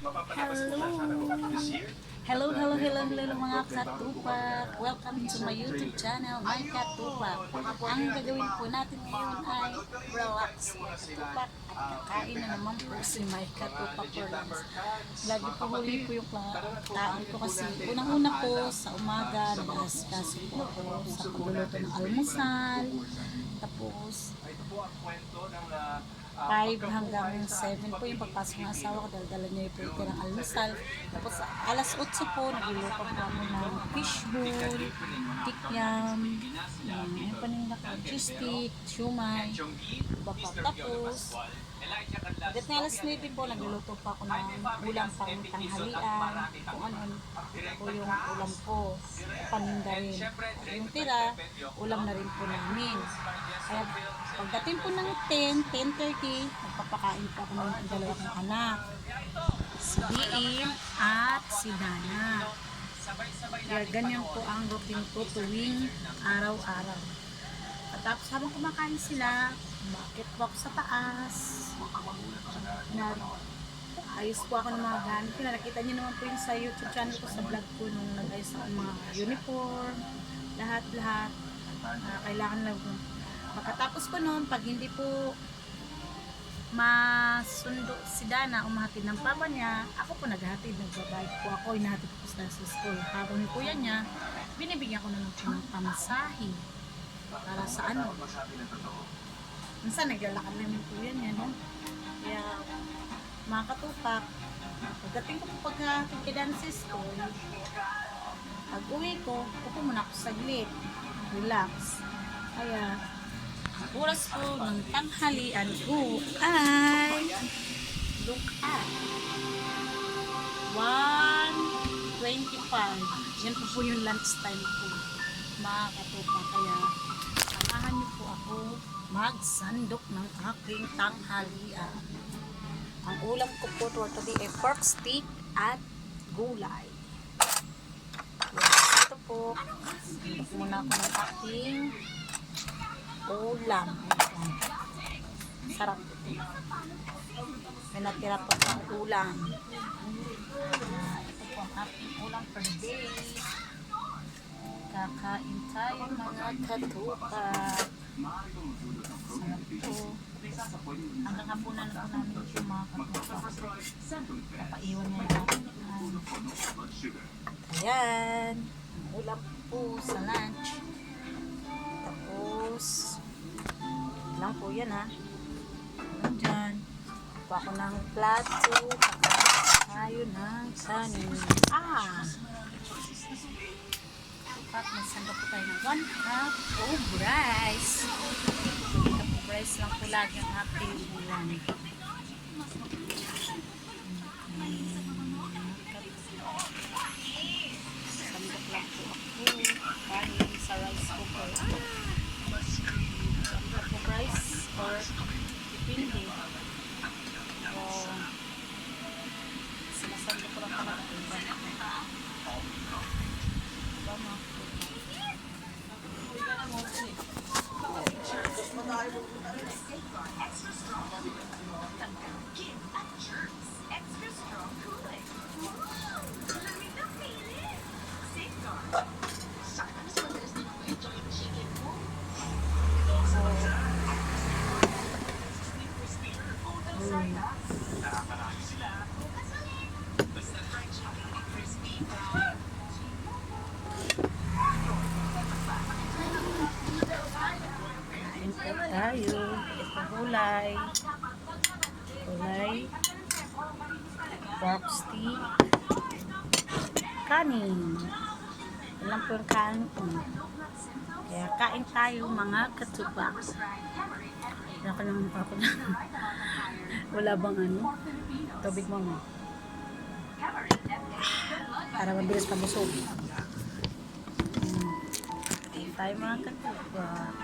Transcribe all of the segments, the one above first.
Hello mga katupak. Welcome to my YouTube channel, My Katupak. Ang gagawin po natin ngayon ay relax mga katupak at kakain na naman po si My Katupak for lunch. Lagi po huli po yung kain ko kasi unang-una po sa umaga nag-aasikaso po ako sa pagluluto ng almusal. Tapos 5 hanggang 7 po yung pagpasok ng asawa ko, dala niya po yung tirang almusal. Tapos alas 8 po, nagluluto po ako ng fishbowl, tikyam, ayun pa nila, cheese stick, shumai, tapos agad na alas 9 po, nagluluto pa ako ng ulam pang tanghalian, kung ano po yung ulam ko, paninda rin. Yung tira, ulam na rin po namin. Kaya pagdating po ng 10:30, nagpapakain po ako ng dalawa kong anak, si Diin at si Dana. Kaya ganyan po ang routine ko tuwing araw-araw. At tapos habang kumakain sila, bakit po ako sa taas. Ayos po ako ng mga gamit. Nakita niyo naman po yung sa YouTube channel ko, sa vlog ko, nung nag-ayos ako ng mga uniform, lahat-lahat. Kailangan lang po. Pagkatapos ko noon, pag hindi po masundo si Dana, umahatid ng papa niya, ako po naghahatid, nagbabayad po ako, inahatid ko sa school. Habang yung kuya niya, binibigyan ko na lang po ng pamasahe para sa ano. Minsan naglalakad lang yung kuya niya, no? Kaya mga katupak, pagdating ko po paghahatid kay Dana sa school, pag uwi ko, upo muna ako saglit, relax. Kaya oras po ng tanghalian ko ay look at 1:25. Yan po yung lunch time ko, mga katupa. Kaya samahan niyo po ako magsandok ng aking tanghalian. Ang ulam ko po for today ay pork stick at gulay. Ito po, muna ako ng aking ulam. Sarap ito. May natira pa ang ulam. Ito po ang ating ulam per day. Kakain tayo mga katupak. Sarap ito. Hanggang hapunan na po namin ito mga katupak. Napaiwan niya yung ating ayan. Ang ulam po sa lunch. Tapos lang po yan ha. Ayan dyan. Po ako ng plato. Tayo ng kanin. At magsanda po tayo ng 1 cup of rice. 1 cup of rice lang po lagi ang aking ulam. Sandok lang po ako. Kanin sa rice cooker. Rice or dipindi o sinasando ko lang talaga extra strong give at jerks extra strong Kool-Aid. Lamig na pilit Safeguard. Sana mas madalas na kwento yung chicken mo. Nakakarami sila. Basta fried chicken and crispy. Kain po tayo. Ito gulay. Pork stick. Kanin. Alam po yung kanin po. Kaya kain tayo mga katupak. Ako lang ako na. Wala bang ano? Tubig mo mo. Para mabilis pabusog. Kain tayo mga katupak.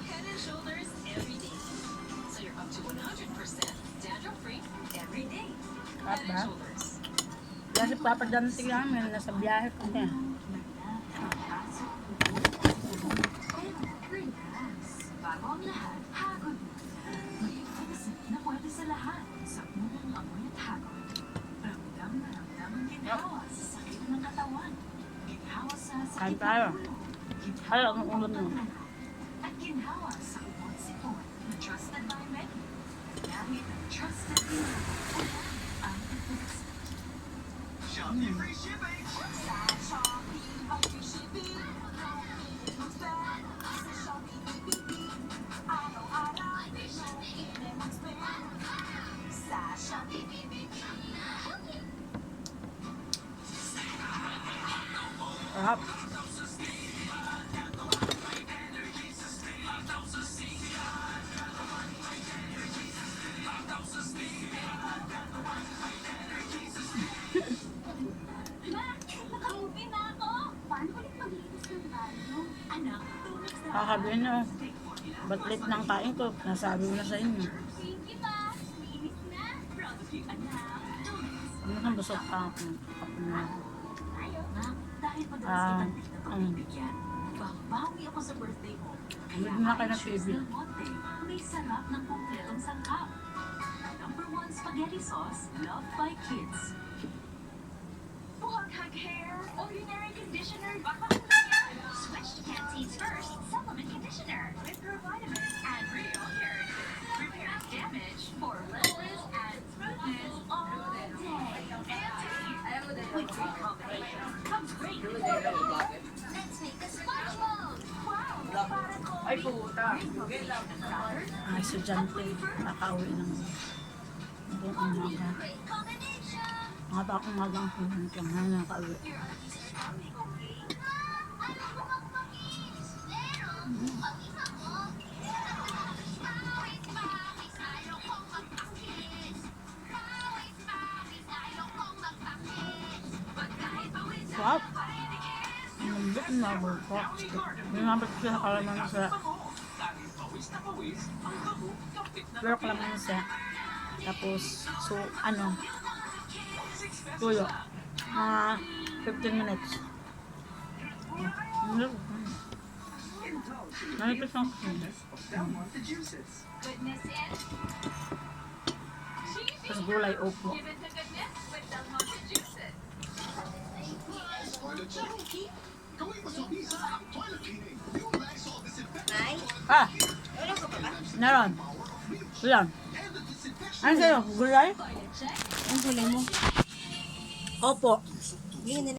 Head and shoulders every day. So you're up to 100% dandruff free every day. Head and shoulders. Kasi papadanting namin, nasa biyahe ko niya. Bago ang lahat, hagod. Kain tayo. Ay, ang ulam mo. At ginhawa sa ubod sipon. Trusted by many. Dahil trusted din ang Shopee free shipping! sa Shopee ang free shipping. Sa Shopee BBB. Araw-araw. Lemon spend. Sa Shopee BBB. Sarap. Nakauwi na ako. Paano ulit maglinis ng banyo? Anak, tulog sa Kakabihin nyo. Ba't late ng kain ko? Nasabi ko na sa inyo. Sige pa. Linis na. Proud of you, anak. Ano kang busog ka ako? Kapag na. Dahil madalas Ah, kitang di na pagbibigyan, babawi ako sa birthday mo. Hindi na kayo na choose TV. Del Monte, may sarap ng kumpletong sangkap. #1 spaghetti sauce, loved by kids. Buhaghag hair, ordinary conditioner, baka switch to Pantene's first supplement conditioner with provitamins and real hair. Repairs damage for fullness and smoothness all day. Pantene, with great combination, comes great with Let's make a splash mode. Wow! Ay, puta. Mga estudyante, nakauwi ng buong umaga. Great combination. Mga bakong umaga ang pinunod ko na nakauwi. Wow! Ang lambot na bulko. Binabot ko sa kalaman sa pero kalaman siya. Tapos, so, ano, tuyo. Mga 15 minutes. Nalipis ang The juices. Goodness in. tapos gulay opo. Give it to goodness with Del Monte juices. Toilet check. Gawin mo sa pizza ang toilet cleaning. Yung Lysol disinfectant Ah! Meron. Ilan? Ano sa'yo? Gulay? Toilet check. Ang gulay mo? Opo.